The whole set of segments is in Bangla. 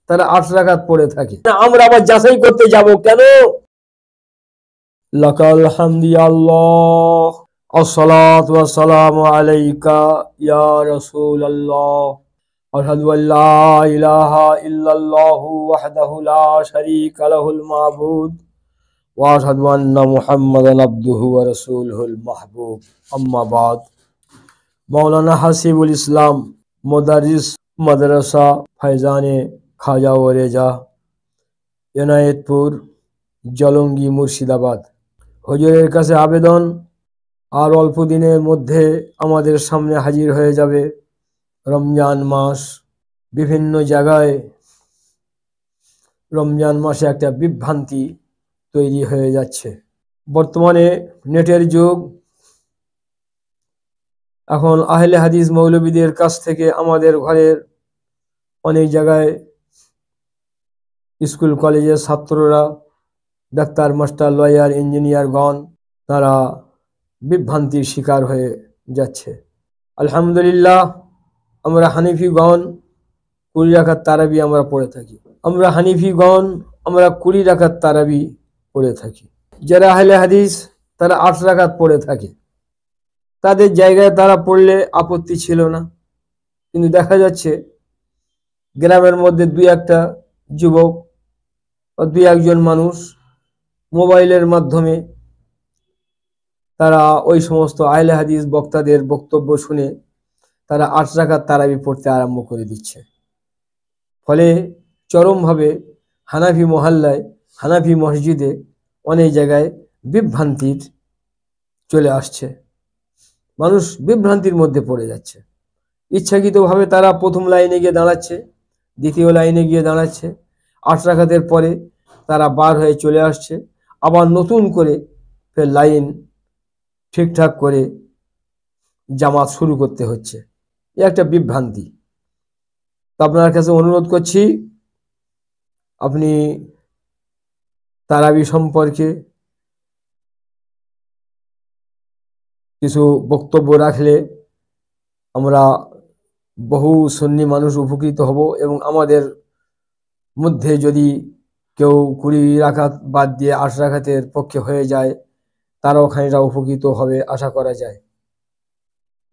তারা 8 রাকাত পড়ে থাকে। আমরা আবার যাচাই করতে যাব কেন? লাকাল হামদি আল্লাহ, আসসালাতু ওয়াসসালামু আলাইকা ইয়া রাসূলুল্লাহ, আশহাদু আল্লা ইলাহা ইল্লাল্লাহু ওয়াহদাহু লা শারীকা লাহুল মা'বুদ ওয়া আশহাদু আন্না মুহাম্মাদান আবদুহু ওয়া রাসূলুহুল মাহবুব। আম্মা বাদ। মৌলানা হাসিবুল ইসলাম মুদারিস মাদ্রাসা ফাইজানে খাজা ও রেজা, এনায়েতপুর, জলঙ্গি, মুর্শিদাবাদ। হুজুরের কাছে আবেদন, আর অল্প দিনের মধ্যে আমাদের সামনে হাজির হয়ে যাবে রমজান মাস। বিভিন্ন জায়গায় রমজান মাসে একটা বিভ্রান্তি তৈরি হয়ে যাচ্ছে। বর্তমানে নেটের যুগ। এখন আহলে হাদিস মৌলবীদের কাছ থেকে আমাদের ঘরের অনেক জায়গায় স্কুল কলেজের ছাত্ররা, ডাক্তার, মাস্টার, লয়ার, ইঞ্জিনিয়ারগণ, তারা বিভ্রান্তির শিকার হয়ে যাচ্ছে। আলহামদুলিল্লাহ, আমরা হানিফিগণ 20 রাকাত তারাবি আমরা পড়ে থাকি। আমরা 20 রাকাত তারাবি পড়ে থাকি। যারা আহলে হাদিস তারা 8 রাকাত পড়ে থাকে। তাদের জায়গায় তারা পড়লে আপত্তি ছিল না, কিন্তু দেখা যাচ্ছে গ্রামের মধ্যে 2-1টা যুবক বা 2-1জন মানুষ মোবাইলের মাধ্যমে তারা ওই সমস্ত আহলে হাদিস বক্তাদের বক্তব্য শুনে তারা 8 রাকাত তারাবি পড়তে আরম্ভ করে দিচ্ছে। ফলে চরমভাবে হানাফি মহল্লায়, হানাফি মসজিদে অনেক জায়গায় বিভ্রান্তির চলে আসছে। মানুষ বিভ্রান্তির মধ্যে পড়ে যাচ্ছে। ইচ্ছাকৃতভাবে তারা প্রথম লাইনে গিয়ে দাঁড়াচ্ছে, দ্বিতীয় লাইনে গিয়ে দাঁড়াচ্ছে, 8 রাকাতের পরে তারা বার হয়ে চলে আসছে, আবার নতুন করে ফের লাইন ঠিকঠাক করে জামাত শুরু করতে হচ্ছে। এ একটা বিভ্রান্তি। তো আপনার কাছে অনুরোধ করছি, আপনি তারাবি সম্পর্কে কিছু বক্তব্য রাখলে আমরা বহু সুন্নি মানুষ উপকৃত হব, এবং আমাদের মধ্যে যদি কেউ 20 রাকাত বাদ দিয়ে 8 রাকাতের পক্ষে হয়ে যায়, তারাও খানিকটা উপকৃত হবে আশা করা যায়।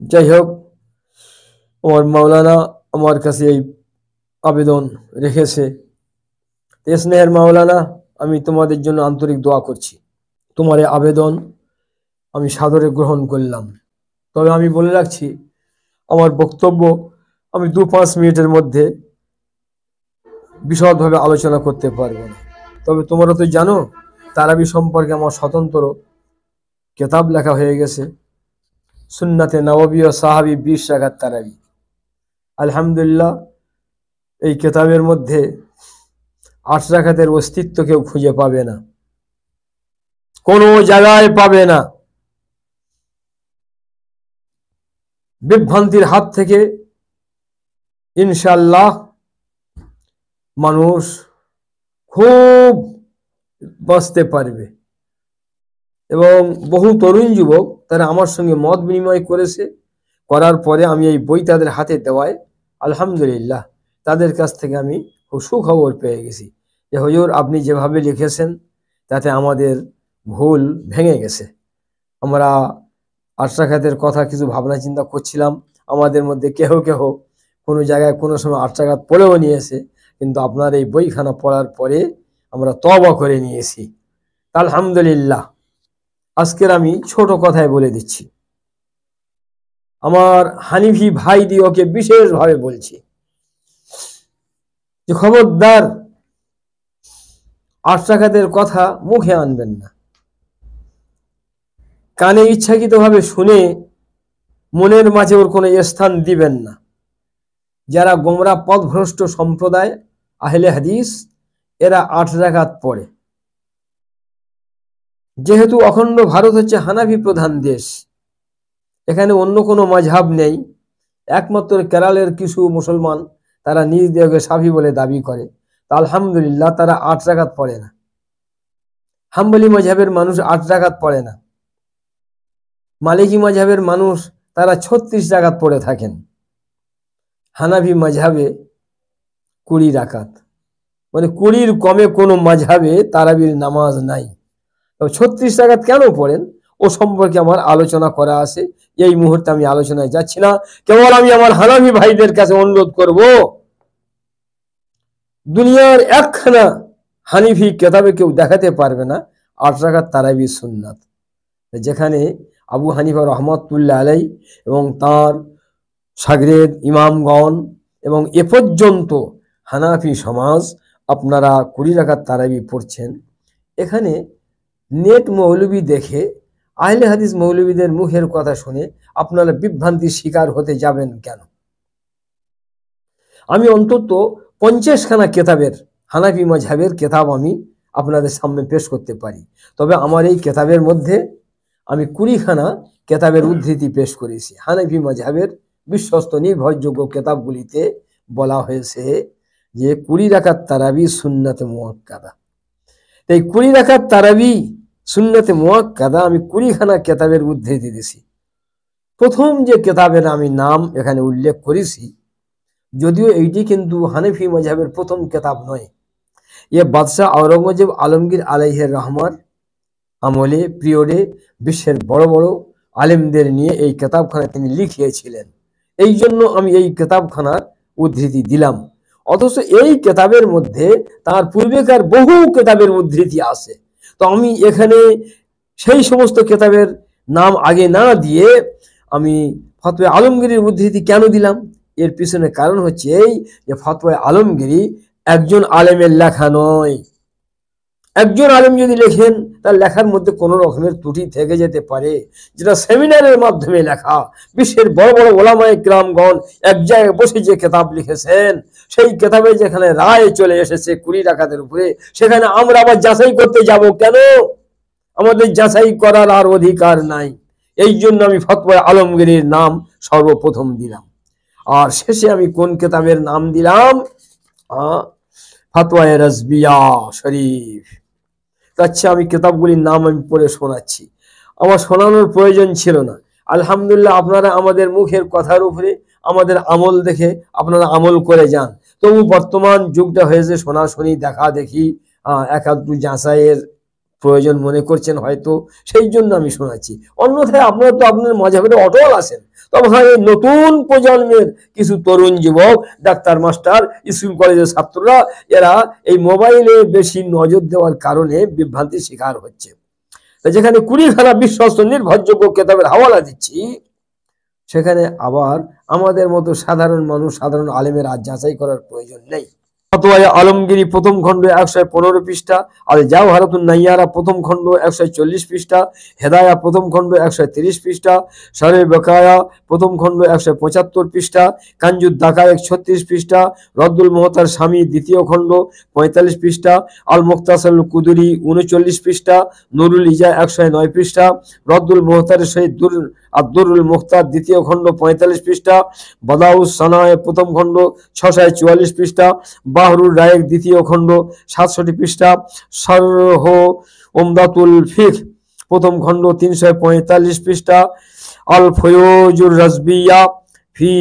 যাই হোক, আমার মাওলানা আমার কাছে এই আবেদন রেখেছে। স্নেহের মাওলানা, আমি তোমাদের জন্য আন্তরিক দোয়া করছি। তোমার এই আবেদন আমি সাদরে গ্রহণ করলাম। তবে আমি বলে রাখছি, আমার বক্তব্য আমি 2-5 মিনিটের মধ্যে বিশদভাবে আলোচনা করতে পারবো না। তবে তোমরা তো জানো, তারাবি সম্পর্কে আমার স্বতন্ত্র কিতাব লেখা হয়ে গেছে, সুন্নাতে নববী ও সাহাবী 20 রাকাত তারাবি। আলহামদুলিল্লাহ, এই কিতাবের মধ্যে 8 রাকাতের অস্তিত্ব কেউ খুঁজে পাবে না, কোনো জায়গায় পাবে না। বিভ্রান্তির হাত থেকে ইনশাআল্লাহ মানুষ খুব বাঁচতে পারবে। এবং বহু তরুণ যুবক তারা আমার সঙ্গে মত বিনিময় করেছে, করার পরে আমি এই বই তাদের হাতে দেওয়ায় আলহামদুলিল্লাহ তাদের কাছ থেকে আমি খুব সুখবর পেয়ে গেছি যে হুজুর, আপনি যেভাবে লিখেছেন তাতে আমাদের ভুল ভেঙে গেছে। আমরা 8 রাকাতের কথা কিছু ভাবনা চিন্তা করছিলাম, আমাদের মধ্যে কেহ কেহ কোনো জায়গায় কোনো সময় 8 রাকাত পড়েও নিয়েছে, কিন্তু আপনার এই বইখানা পড়ার পরে আমরা তওবা করে নিয়েছি। আলহামদুলিল্লাহ। আজকের আমি ছোট কথায় বলে দিচ্ছি, আমার হানিফি ভাই দিওকে বিশেষভাবে বলছি যে খবরদার 8 রাকাতের কথা মুখে আনবেন না। কানে ইচ্ছাকৃতভাবে শুনে মনের মাঝে ওর কোনো স্থান দিবেন না। যারা গোমরা পথভ্রষ্ট সম্প্রদায় আহলে হাদিস, এরা 8 রাকাত পড়ে। যেহেতু অখণ্ড ভারত হচ্ছে হানাফি প্রধান দেশ, এখানে অন্য কোনো মাযহাব নেই, একমাত্র কেরালের কিছু মুসলমান তারা নিজ দেহকে সাফি বলে দাবি করে। তা আলহামদুলিল্লাহ তারা 8 রাকাত পড়ে না। হাম্বলি মাযহাবের মানুষ 8 রাকাত পড়ে না। মালিকি মাযহাবের মানুষ তারা 36 রাকাত পড়ে থাকেন। হানাফি মাযহাবে 20 রাকাত। মানে 20 কমে কোনো মাযহাবে তারাবির নামাজ নাই। তবে 36 রাকাত কেন পড়েন ও সম্পর্কে আমার আলোচনা করা আছে। এই মুহূর্তে আমি আলোচনায় যাচ্ছি না। কেবল আমি আমার হানাফি ভাইদের কাছে অনুরোধ করব, দুনিয়ার একখানা হানিফি কিতাবে কেউ দেখাতে পারবে না 8 রাকাত তারাবি সুন্নাত, যেখানে আবু হানিফা রহমাতুল্লাহ আলাই এবং তার শাগরেদ ইমামগণ এবং এ পর্যন্ত হানাফি সমাজ আপনারা 20 রাকাত তারাবি পড়ছেন। এখানে নেট মৌলবি দেখে আহলে হাদিস মৌলবীদের মুখের কথা শুনে আপনারা বিভ্রান্তির শিকার হতে যাবেন কেন? আমি অন্তত 50খানা কেতাবের হানাফি মাযহাবের কেতাব আমি আপনাদের সামনে পেশ করতে পারি। তবে আমার এই কেতাবের মধ্যে আমি 20খানা কেতাবের উদ্ধৃতি পেশ করেছি। হানাফি মাযহাবের বিশ্বস্ত নির্ভরযোগ্য কেতাবগুলিতে বলা হয়েছে যে 20 রাকাত তারাবি সুন্নাতে মুআক্কাদা। তাই 20 রাকাত তারাবি সুন্নাতে মুআক্কাদা আমি 20খানা কেতাবের উদ্ধৃতি দিয়েছি। প্রথম যে কেতাবের আমি নাম এখানে উল্লেখ করেছি, যদিও এইটি কিন্তু হানাফি মাযহাবের প্রথম কেতাব নয়। এ বাদশাহ আওরঙ্গজেব আলমগীর আলাইহির রহমান আমলে পিরিয়ডে বিশ্বের বড় বড় আলেমদের নিয়ে এই কেতাবখানা তিনি লিখিয়েছিলেন। এই জন্য আমি এই কেতাবখানার উদ্ধৃতি দিলাম। অথচ এই কেতাবের মধ্যে তার পূর্বেকার বহু কেতাবের উদ্ধৃতি আছে। তো আমি এখানে সেই সমস্ত কেতাবের নাম আগে না দিয়ে আমি ফতোয়া আলমগীরের উদ্ধৃতি কেন দিলাম? এর পিছনে কারণ হচ্ছে এই যে ফতোয়া আলমগীরি একজন আলেমের লেখা নয়। একজন আলেম যদি লেখেন তার লেখার মধ্যে কোনো রকমের ত্রুটি থেকে যেতে পারে, যেটা সেমিনারের মাধ্যমে লেখা। বিশ্বের বড় বড় ওলামায়ে কিরামগণ এক জায়গায় বসে যে কেতাব লিখেছেন, সেই কেতাবে যেখানে রায় চলে এসেছে 20 রাকাতের উপরে, সেখানে আমরা আবার যাচাই করতে যাব কেন? আমাদের যাচাই করার আর অধিকার নাই। এই জন্য আমি ফতোয়া আলমগীরের নাম সর্বপ্রথম দিলাম। আর শেষে আমি কোন কেতাবের নাম দিলাম? ফতোয়া রাজবিয়া শরীফ। আচ্ছা, আমি কেতাবগুলির নাম আমি পড়ে শোনাচ্ছি। আমার শোনানোর প্রয়োজন ছিল না। আলহামদুলিল্লাহ, আপনারা আমাদের মুখের কথার উপরে আমাদের আমল দেখে আপনারা আমল করে যান। তবু বর্তমান যুগটা হয়েছে শোনাশুনি, দেখা দেখি, এক আধটু যাচাইয়ের প্রয়োজন মনে করছেন হয়তো, সেই জন্য আমি শোনাচ্ছি। অন্যথায় আপনারা তো আপনার মাযহাবে অটল আছেন। তবে হ্যাঁ, এই নতুন প্রজন্মের কিছু তরুণ যুবক, ডাক্তার, মাস্টার, স্কুল কলেজের ছাত্ররা, এরা এই মোবাইলে বেশি নজর দেওয়ার কারণে বিভ্রান্তির শিকার হচ্ছে। যেখানে 20খানা বিশ্বস্ত নির্ভরযোগ্য কেতাবের হাওয়ালা দিচ্ছি, সেখানে আবার আমাদের মতো সাধারণ মানুষ, সাধারণ আলেমের আর যাচাই করার প্রয়োজন নেই। ফতোয়া আলমগীরি প্রথম খণ্ড 115 পৃষ্ঠা, আল জাওহারাতুন নাইয়ারা প্রথম খণ্ড 140 পৃষ্ঠা, হেদায়া প্রথম খণ্ড 130 পৃষ্ঠা, শরে বকায়া প্রথম খণ্ড 175 পৃষ্ঠা, কানজুদ দাকায়েক 36 পৃষ্ঠা, রদ্দুল মুহতার স্বামী দ্বিতীয় খণ্ড 45 পৃষ্ঠা, আল মুখতাসার কুদুরি 39 পৃষ্ঠা, নুরুল ইজা 109 পৃষ্ঠা, রদ্দুল মুহতারের সহিত আব্দুরুল মুখতার দ্বিতীয় খণ্ড 45 পৃষ্ঠা, বাদাউস সানায় প্রথম খণ্ড 644 পৃষ্ঠা, বাহরুল রায়েক দ্বিতীয় খণ্ড 67 পৃষ্ঠা, শরহ উমদাতুল ফিকহ প্রথম খণ্ড 345 পৃষ্ঠা, আল ফয়জুর রাজবিয়া ফি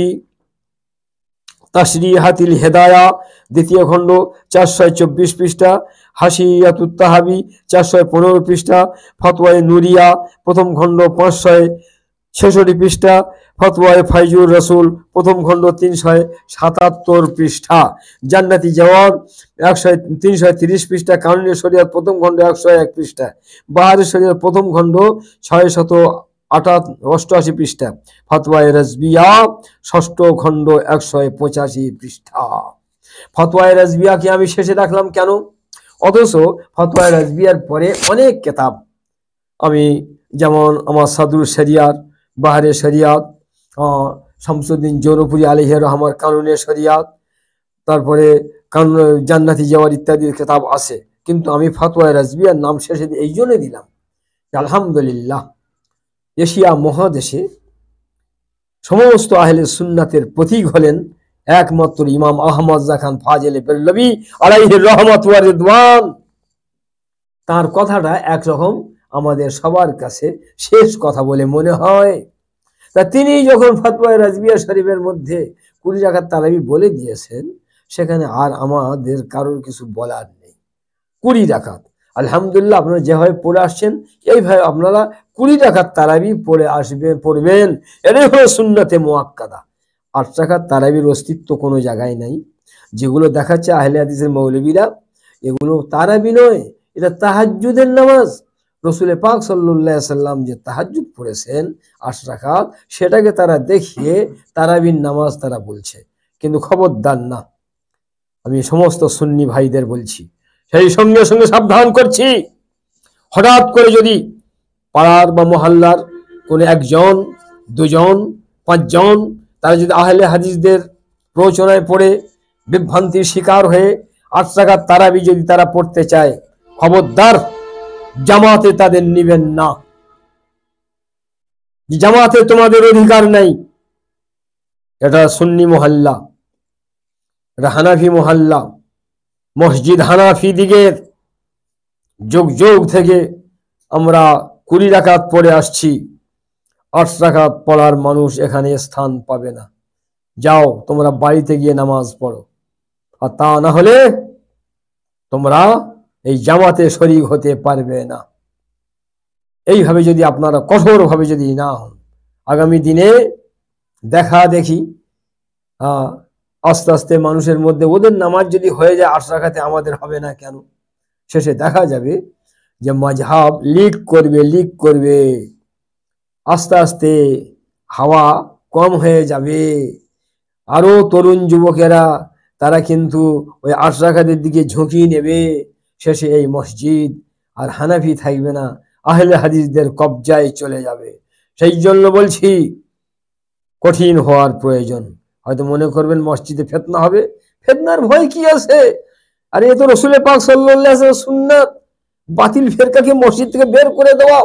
তাশরিহাতিল হেদায়া দ্বিতীয় খণ্ড 424 পৃষ্ঠা, হাসিয়াতুত তাহাবি 415 পৃষ্ঠা, ফতোয়া নুরিয়া প্রথম খণ্ড 566 পৃষ্ঠা, ফতোয়া ফাইজুর রসুল প্রথম খণ্ড 377 পৃষ্ঠা, জান্নাতি জওয়াব 330 পৃষ্ঠা, কানুনে শরিয়াত প্রথম খণ্ড 101 পৃষ্ঠা, বাহারে শরিয়াত প্রথম খণ্ড 688 পৃষ্ঠা, ফতোয়া রাজবিয়া ষষ্ঠ খণ্ড 185 পৃষ্ঠা। ফতোয়া রাজবিয়াকে আমি শেষে রাখলাম কেন? অথচ ফতোয়া রাজবিয়ার পরে অনেক কেতাব, আমি যেমন আমার সাদরুল শরিয়াত, বাহারে শরিয়াত, শামসুদ্দিন জৌনপুরি আলাইহির রহমান কানুনে শরিয়াত, তারপরে জান্নাতি জওয়ার ইত্যাদি কেতাব আছে। কিন্তু আমি ফতোয়া রাজবিয়ার নাম শেষে এই জন্য দিলাম যে আলহামদুলিল্লাহ, এশিয়া মহাদেশে সমস্ত আহলে সুন্নাতের প্রতীক হলেন একমাত্র ইমাম আহমদ খান ফাজেলে বেরলভী আলাইহির রহমত ওয়া রিদওয়ান। তার কথাটা একরকম আমাদের সবার কাছে শেষ কথা বলে মনে হয়। তা তিনি যখন ফতোয়া রাজবিয়া শরীফের মধ্যে 20 রাকাত তারাবি বলে দিয়েছেন, সেখানে আর আমাদের কারোর কিছু বলার নেই। 20 রাকাত আলহামদুলিল্লাহ আপনারা যেভাবে পড়ে আসছেন এইভাবে আপনারা 20 রাকাত তারাবি পড়বেন। এটাই হলো সুন্নতে মুআক্কাদা। 8 রাকাত তারাবির অস্তিত্ব কোনো জায়গায় নাই। যেগুলো দেখাচ্ছে আহলে হাদিসের মৌলবীরা, এগুলো তারাবি নয়, এটা তাহাজ্জুদের নামাজ। রসুল পাক সাল্লাল্লাহু আলাইহি সাল্লাম যে তাহাজ্জুদ পড়েছেন 8 রাকাত, সেটাকে তারা দেখিয়ে তারাবির নামাজ তারা বলছে। কিন্তু খবরদার না, আমি সমস্ত সুন্নি ভাইদের বলছি, সেই সঙ্গে সঙ্গে সাবধান করছি, হঠাৎ করে যদি পাড়ার বা মহল্লার কোনো 1 জন 2 জন 5 জন তারা যদি আহলে হাদিসদের প্ররোচনায় পড়ে বিভ্রান্তির শিকার হয়ে 8 রাকাত তারাবি যদি তারা পড়তে চায়, খবরদার জামাতে তাদের নিবেন না। জামাতে তোমাদের অধিকার নাই। এটা সুন্নি মহল্লা, এটা হানাফি মহল্লা, মসজিদ হানাফি দিকের যুগ যুগ থেকে আমরা 20 রাকাত পড়ে আসছি। 8 রাকাত পড়ার মানুষ এখানে স্থান পাবে না। যাও তোমরা বাড়িতে গিয়ে নামাজ পড়ো, আর তা না হলে তোমরা এই জামাতে শরীক হতে পারবে না। এইভাবে যদি আপনারা কঠোরভাবে যদি না হন, আগামী দিনে দেখা দেখি আস্তে আস্তে মানুষের মধ্যে ওদের নামাজ যদি হয়ে যায় 8 রাকাতে, আমাদের হবে না কেন? শেষে দেখা যাবে যে মাযহাব লিক করবে, আস্তে আস্তে হাওয়া কম হয়ে যাবে। আরো তরুণ যুবকেরা তারা কিন্তু ওই 8 রাকাতের দিকে ঝুঁকি নেবে। শেষে এই মসজিদ আর হানাফি থাকবে না, আহলে হাদিসদের কবজায় চলে যাবে। সেই জন্য বলছি কঠিন হওয়ার প্রয়োজন। হয়তো মনে করবেন মসজিদে ফিতনা হবে, ফিতনার ভয় কি আছে? আরে এ তো রাসূল পাক সাল্লাল্লাহু আলাইহি ওয়াসাল্লামের সুন্নাত। বাতিল ফিরকাকে মসজিদ থেকে বের করে দেওয়া।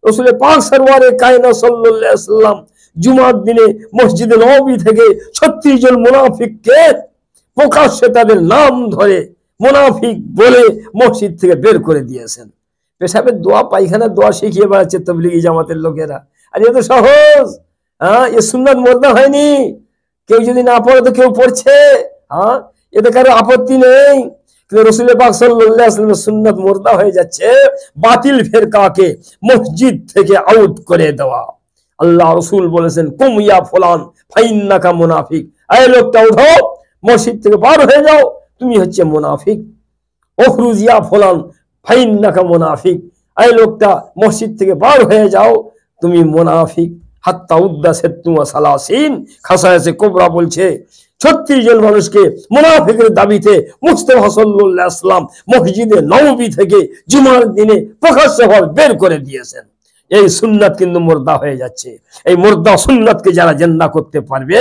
রাসূল পাক সরওয়ারে কায়নাত সাল্লাল্লাহু আলাইহি ওয়াসাল্লাম জুমার দিনে মসজিদে নববী থেকে 36 জন মুনাফিককে প্রকাশ্যে তাদের নাম ধরে মুনাফিক বলে মসজিদ থেকে বের করে দিয়েছেন। পেশাবের দোয়া পায়খানার দোয়া শিখিয়ে বেড়াচ্ছে তাবলীগি জামাতের লোকেরা। আর এ তো সহজ, এ সুন্নাত মুর্দা হয়নি। কেউ যদি না পড়ে তো কেউ পড়ছে, এতে কারো আপত্তি নেই। কিন্তু রাসূল পাক সাল্লাল্লাহু আলাইহি ওয়াসাল্লামের সুন্নাত মুর্দা হয়ে যাচ্ছে বাতিল ফিরকাকে মসজিদ থেকে আউট করে দেওয়া। আল্লাহ রাসূল বলেছেন, কুম ইয়া ফুলান ফাইন্নাকা মুনাফিক। এই লোকটা উঠো, মসজিদ থেকে বার হয়ে যাও, তুমি হচ্ছে মুনাফিক। উখরুজ ইয়া ফুলান ফাইন্নাকা মুনাফিক। এই লোকটা মসজিদ থেকে বার হয়ে যাও, তুমি মুনাফিক। হাত্তা উদ্দাসিতুম সালাসিন, খাসায়েসে কুবরা বলছে 36 জন মানুষকে মুনাফিকের দাবিতে মুস্তাফা সাল্লাল্লাহু আলাইহি ওয়াসাল্লাম মসজিদে নববী থেকে জুমার দিনে প্রকাশ্যভাবে বের করে দিয়েছেন। এই সুন্নাত কিন্তু মুর্দা হয়ে যাচ্ছে। এই মুর্দা সুন্নাতকে যারা জিন্দা করতে পারবে,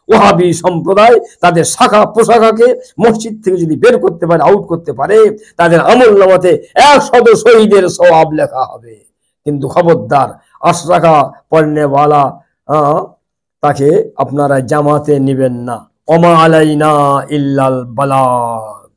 ওয়াহাবি সম্প্রদায় তাদের শাখা প্রশাখাকে মসজিদ থেকে যদি বের করতে পারে, আউট করতে পারে, তাদের আমলনামাতে 100 শহীদের সওয়াব লেখা হবে। কিন্তু খবরদার 8 রাকাত পড়নেওয়ালা তাকে আপনারা জামাতে নিবেন না। ওমা আলাইনা ইল্লাল বালাগ।